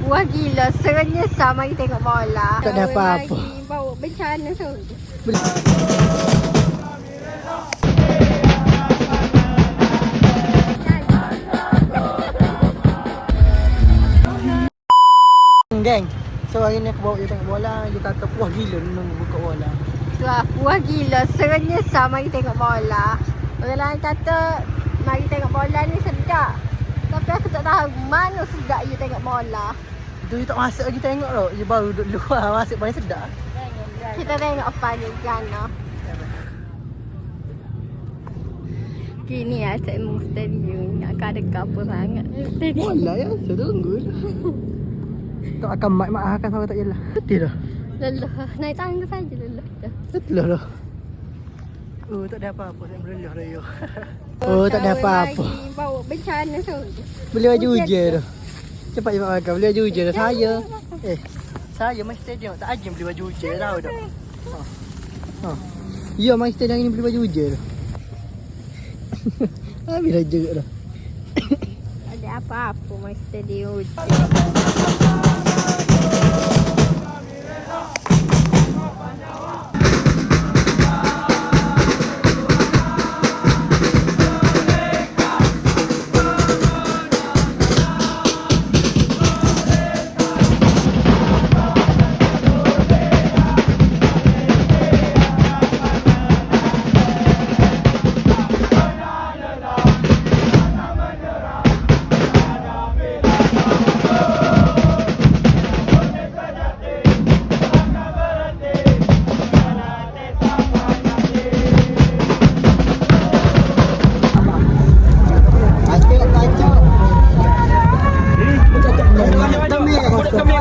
Wah gila, serennya sama kita tengok bola. Tak ada apa-apa. Bawa bencana tu. Geng, so hari ni aku bawa dia tengok bola. Dia kata puas gila nunggu buka bola. Tu lah, wah gila, serennya sama kita tengok bola. Orang lain kata, mari tengok bola ni sedap. Tapi aku tak tahu mana sedap you tengok bola. Itu you tak masuk lagi tengok tau. You baru duduk luar masuk paling sedap. Kita tengok apa ni Gana. Kini asyik stadium nak ada kapur sangat. Bola ya, saya tunggu lah. Tak akan mak akan sama tak jelah. Betul dah. Lelah, naik tangga saja lelah. Betul dah. Oh, tak ada apa-apa. Saya berlelah raya. Oh, tak ada apa-apa. Bawa bencana tu. Beli baju hujan dah. Cepat cepat makan. Beli baju hujan dah. Saya main stadium. Tak ajim beli baju hujan. Tahu tak? Ya, main stadium ni beli baju hujan dah. Habis dah jeruk dah. Ada apa-apa main stadium. Kami